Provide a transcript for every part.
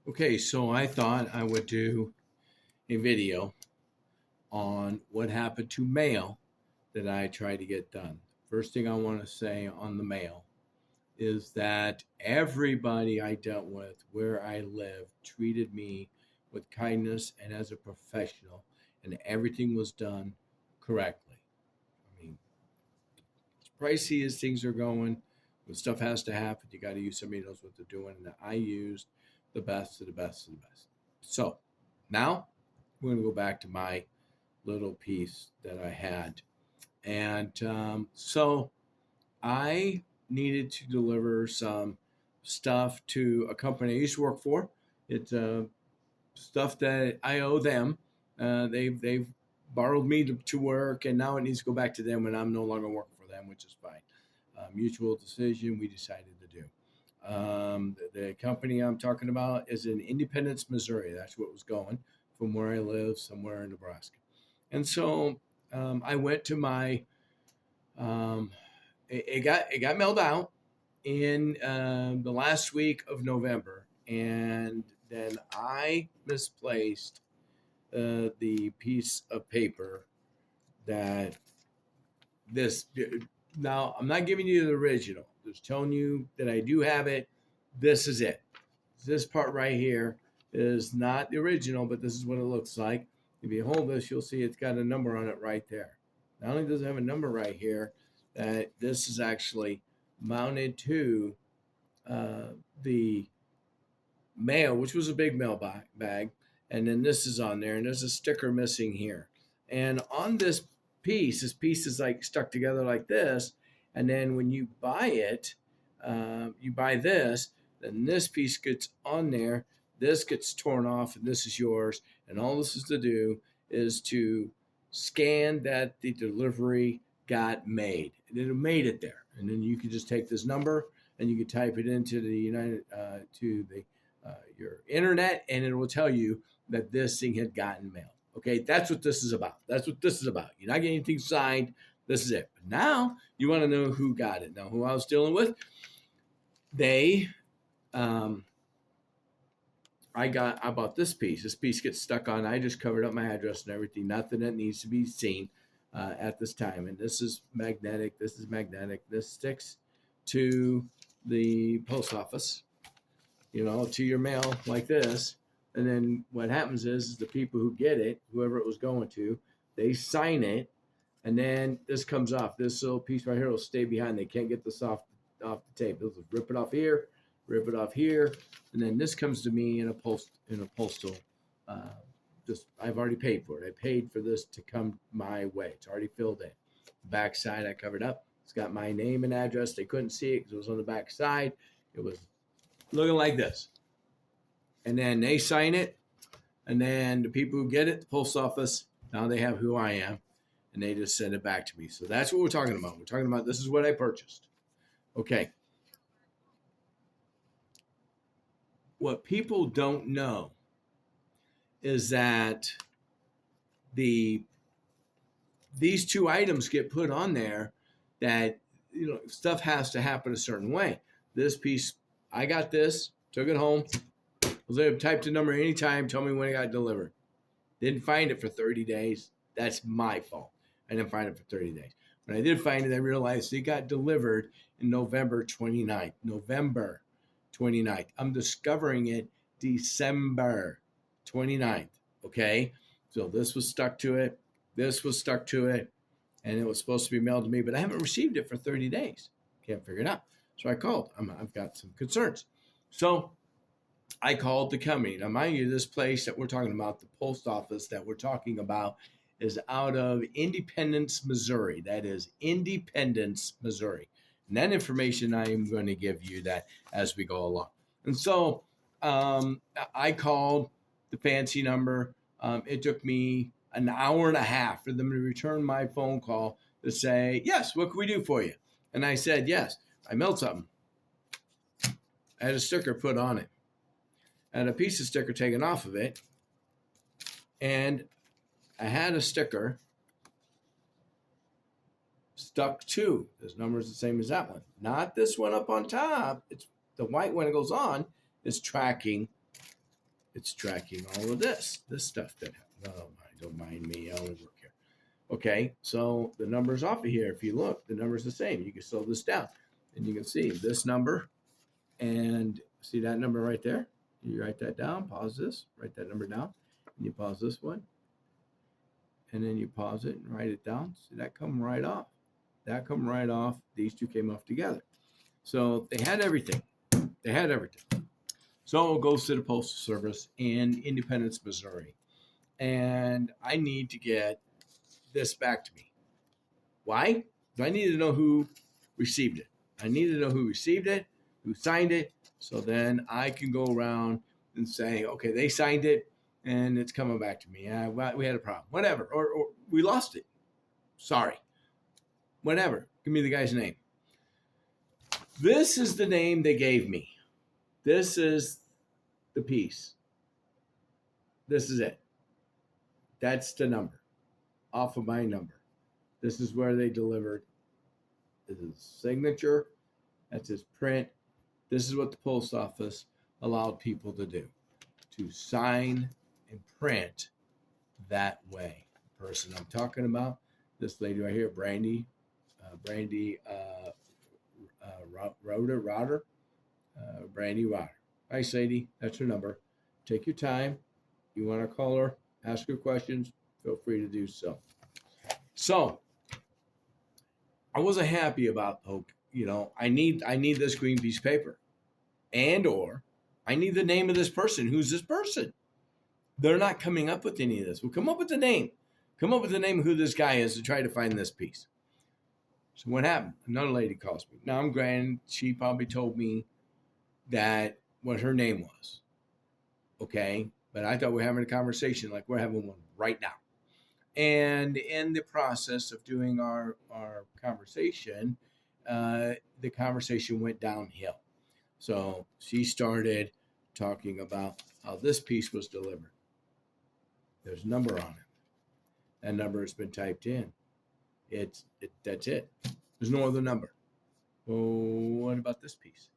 Okay, so I thought I would do a video on what happened to mail that I tried to get done. First thing I want to say on the mail is that everybody I dealt with where I lived treated me with kindness and as a professional, and everything was done correctly. I mean, as pricey as things are going, when stuff has to happen, you got to use somebody who knows what they're doing. And I used the best of the best of the best. So now we're going to go back to my little piece that I had. And so I needed to deliver some stuff to a company I used to work for. It's stuff that I owe them. They've borrowed me to work, and now it needs to go back to them when I'm no longer working for them, which is fine. Mutual decision we decided to do. The company I'm talking about is in Independence, Missouri. That's what was going from where I live, somewhere in Nebraska. And so I went to my. Um, it got mailed out in the last week of November, and then I misplaced the piece of paper that this. Now I'm not giving you the original. Just telling you that I do have it. This is it. This part right here is not the original, but this is what it looks like. If you hold this, you'll see it's got a number on it right there. Not only does it have a number right here, that this is actually mounted to the mail, which was a big mail bag, and then this is on there, and there's a sticker missing here. And on this piece is like stuck together like this, and then when you buy it, you buy this, then this piece gets on there, this gets torn off, and this is yours. And all this is to do is to scan that the delivery got made, and it made it there, and then you can just take this number and you can type it into the your internet, and it will tell you that this thing had gotten mailed. Okay, that's what this is about. That's what this is about. You're not getting anything signed. This is it. But now you want to know who got it. Now, who I was dealing with, they, I bought this piece. This piece gets stuck on. I just covered up my address and everything. Nothing that needs to be seen at this time. And this is magnetic. This is magnetic. This sticks to the post office, to your mail like this. And then what happens is the people who get it, whoever it was going to, they sign it. And then this comes off. This little piece right here will stay behind. They can't get this off the tape. They'll just rip it off here, rip it off here. And then this comes to me in a postal. Just I've already paid for it. I paid for this to come my way. It's already filled in. Back side I covered up. It's got my name and address. They couldn't see it because it was on the back side. It was looking like this. And then they sign it. And then the people who get it, the post office, now they have who I am. And they just send it back to me. So that's what we're talking about. We're talking about this is what I purchased. Okay. What people don't know is that these two items get put on there that stuff has to happen a certain way. This piece, I got this, took it home, was able to type the number anytime, tell me when it got delivered. Didn't find it for 30 days. That's my fault. I didn't find it for 30 days. When I did find it, I realized it got delivered in November 29th. November 29th. I'm discovering it December 29th. Okay? So this was stuck to it. This was stuck to it. And it was supposed to be mailed to me, but I haven't received it for 30 days. Can't figure it out. So I called. I've got some concerns. So I called the company. Now, mind you, this place that we're talking about, the post office that we're talking about, is out of Independence, Missouri. That is Independence, Missouri. And that information I am going to give you that as we go along. And so I called the fancy number. It took me an hour and a half for them to return my phone call to say, yes, what can we do for you? And I said, yes, I mailed something. I had a sticker put on it. I had a piece of sticker taken off of it. And I had a sticker stuck to. This number is the same as that one. Not this one up on top. It's the white one that goes on is tracking It's tracking all of this stuff that, oh, don't mind me, I only work here. Okay, so the number's off of here. If you look, the number's the same. You can slow this down, and you can see this number, and see that number right there. You write that down, pause this, write that number down, and you pause this one, and then you pause it and write it down. See that come right off. That come right off. These two came off together. So they had everything. They had everything. So it goes to the Postal Service in Independence, Missouri. And I need to get this back to me. Why? I need to know who received it. I need to know who received it, who signed it, so then I can go around and say, okay, they signed it and it's coming back to me. We had a problem. Whatever. Or we lost it. Sorry. Whatever. Give me the guy's name. This is the name they gave me. This is the piece. This is it. That's the number off of my number. This is where they delivered. This is his signature. That's his print. This is what the post office allowed people to do, to sign and print that way. The person I'm talking about, this lady right here, Brandy Router. Hi, Sadie. That's her number. Take your time. You want to call her, ask her questions, feel free to do so. So I wasn't happy about, I need this green piece of paper, and or I need the name of this person. Who's this person? They're not coming up with any of this. Well, come up with the name. Come up with the name of who this guy is to try to find this piece. So what happened? Another lady calls me. Now I'm granted, she probably told me that what her name was. Okay. But I thought we were having a conversation like we're having one right now. And in the process of doing our conversation, the conversation went downhill. So she started talking about how this piece was delivered. There's a number on it. That number has been typed in. That's it. There's no other number. Well, what about this piece?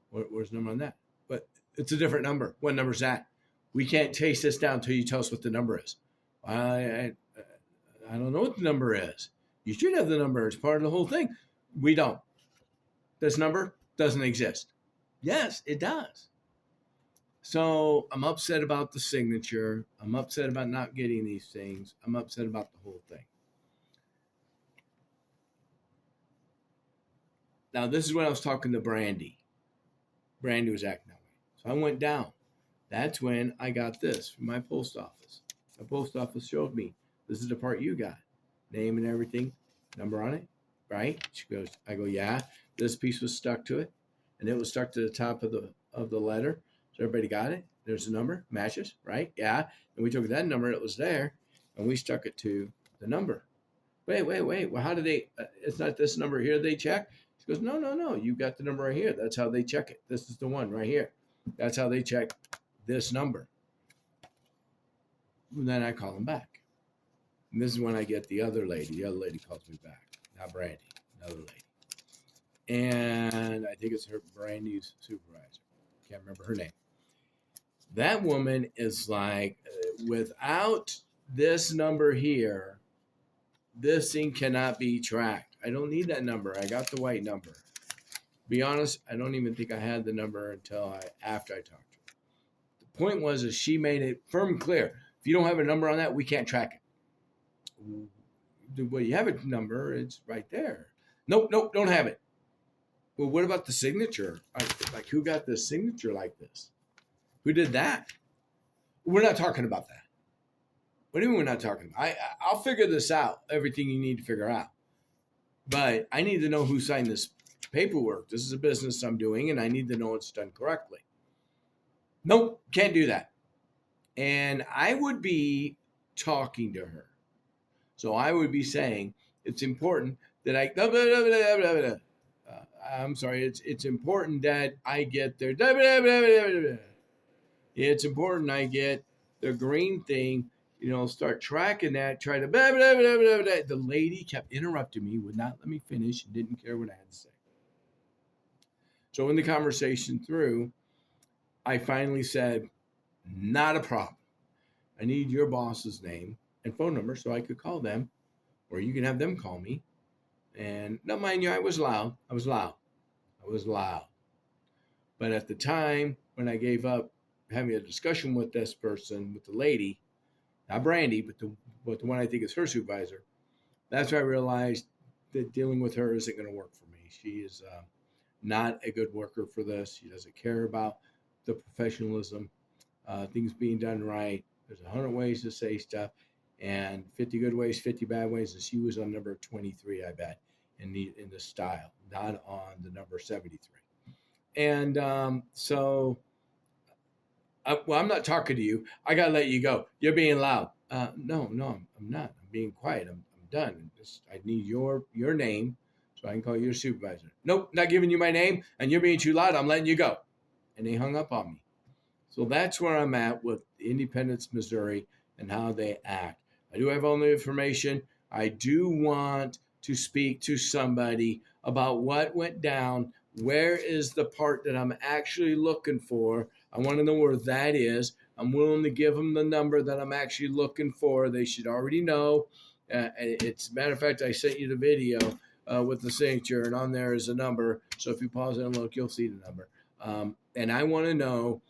Where's the number on that? But it's a different number. What number's that? We can't chase this down until you tell us what the number is. I don't know what the number is. You should have the number as part of the whole thing. We don't. This number doesn't exist. Yes, it does. So I'm upset about the signature. I'm upset about not getting these things. I'm upset about the whole thing. Now, this is when I was talking to Brandy. Brandy was acting that way. So I went down. That's when I got this from my post office. The post office showed me, this is the part you got. Name and everything, number on it, right? She goes, I go, yeah. This piece was stuck to it, and it was stuck to the top of the letter. So everybody got it. There's the number, matches, right? Yeah. And we took that number, it was there, and we stuck it to the number. Wait. Well, how do they, it's not this number here they check? She goes, no. You got the number right here. That's how they check it. This is the one right here. That's how they check this number. And then I call them back. And this is when I get the other lady. The other lady calls me back. Not Brandy, another lady. And I think it's her Brandy's supervisor. Can't remember her name. That woman is like, without this number here, this thing cannot be tracked. I don't need that number. I got the white number. Be honest, I don't even think I had the number until after I talked to her. The point was is she made it firm and clear. If you don't have a number on that, we can't track it. Well, you have a number. It's right there. Nope, don't have it. Well, what about the signature? Like, who got the signature like this? Who did that? We're not talking about that. What do you mean we're not talking about? I'll figure this out, everything you need to figure out. But I need to know who signed this paperwork. This is a business I'm doing, and I need to know it's done correctly. Nope, can't do that. And I would be talking to her. So I would be saying, it's important that it's important that I get their, it's important I get the green thing, start tracking that, try to, the lady kept interrupting me, would not let me finish, and didn't care what I had to say. So in the conversation through, I finally said, Not a problem. I need your boss's name and phone number so I could call them, or you can have them call me. And now, mind you, I was loud. I was loud. I was loud. But at the time when I gave up having a discussion with this person, with the lady, not Brandy, but the one I think is her supervisor, that's when I realized that dealing with her isn't going to work for me. She is not a good worker for this. She doesn't care about the professionalism, things being done right. There's 100 ways to say stuff, and 50 good ways, 50 bad ways. And she was on number 23, I bet, in the style, not on the number 73. And well, I'm not talking to you. I gotta let you go. You're being loud. No, I'm not. I'm being quiet. I'm done. I need your name so I can call you your supervisor. Nope, not giving you my name, and you're being too loud. I'm letting you go. And they hung up on me. So that's where I'm at with Independence, Missouri, and how they act. I do have all the information. I do want to speak to somebody about what went down. Where is the part that I'm actually looking for? I want to know where that is. I'm willing to give them the number that I'm actually looking for. They should already know. It's a matter of fact, I sent you the video with the signature, and on there is a number. So if you pause and look, you'll see the number. And I want to know,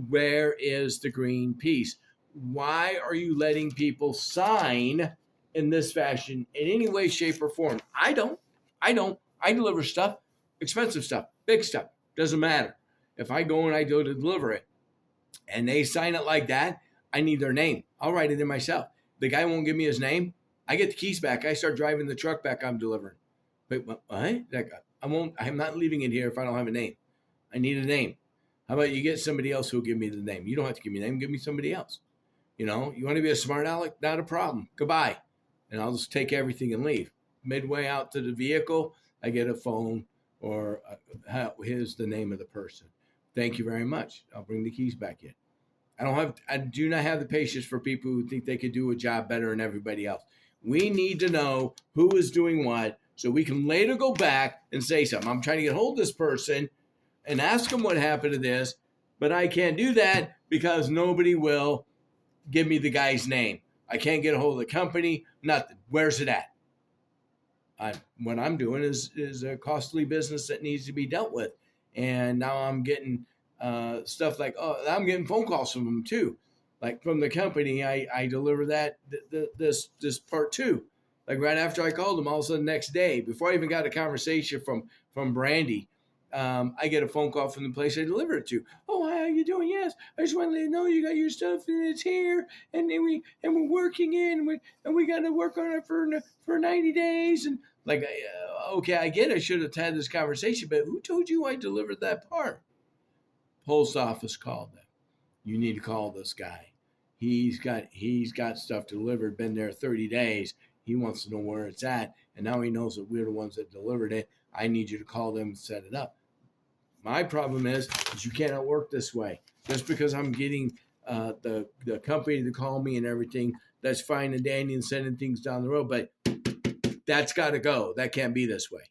where is the green piece? Why are you letting people sign in this fashion in any way, shape, or form? I don't. I deliver stuff, expensive stuff, big stuff. Doesn't matter. If I go and I go to deliver it and they sign it like that, I need their name. I'll write it in myself. The guy won't give me his name. I get the keys back. I start driving the truck back I'm delivering. But what? I'm not leaving it here if I don't have a name. I need a name. How about you get somebody else who'll give me the name? You don't have to give me a name. Give me somebody else. You want to be a smart aleck? Not a problem. Goodbye. And I'll just take everything and leave. Midway out to the vehicle, I get a phone or here's the name of the person. Thank you very much. I'll bring the keys back in. I do not have the patience for people who think they could do a job better than everybody else. We need to know who is doing what so we can later go back and say something. I'm trying to get hold of this person and ask them what happened to this, but I can't do that because nobody will give me the guy's name. I can't get a hold of the company, nothing. Where's it at? What I'm doing is a costly business that needs to be dealt with. And now I'm getting stuff like, I'm getting phone calls from them too. Like from the company, I deliver this part too. Like right after I called them, all of a sudden the next day, before I even got a conversation from Brandy, I get a phone call from the place I deliver it to. Oh, hi, how you doing? Yes, I just want to let you know you got your stuff and it's here, and we're working in, and we got to work on it for 90 days. And like, okay, I get it. I should have had this conversation, but who told you I delivered that part? Post office called them. You need to call this guy. He's got stuff delivered. Been there 30 days. He wants to know where it's at, and now he knows that we're the ones that delivered it. I need you to call them and set it up. My problem is you cannot work this way. Just because I'm getting the company to call me and everything, that's fine and dandy and sending things down the road, but that's got to go. That can't be this way.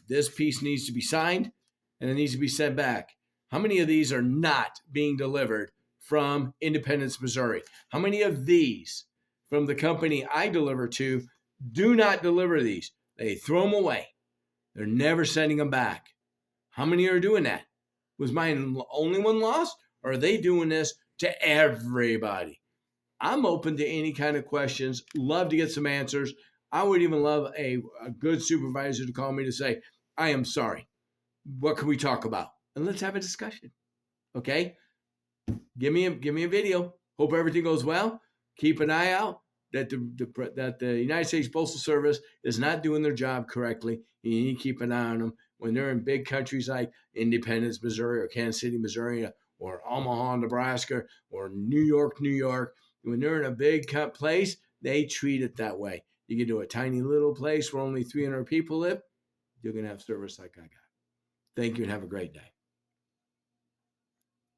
This piece needs to be signed and it needs to be sent back. How many of these are not being delivered from Independence, Missouri? How many of these from the company I deliver to do not deliver these? They throw them away. They're never sending them back. How many are doing that? Was mine the only one lost? Or are they doing this to everybody? I'm open to any kind of questions. Love to get some answers. I would even love a good supervisor to call me to say, I am sorry. What can we talk about? And let's have a discussion. Okay? Give me a video. Hope everything goes well. Keep an eye out that the United States Postal Service is not doing their job correctly. You need to keep an eye on them when they're in big countries like Independence, Missouri, or Kansas City, Missouri, or Omaha, Nebraska, or New York, New York. When they're in a big place, they treat it that way. You get to a tiny little place where only 300 people live, you're going to have service like I got. Thank you and have a great day.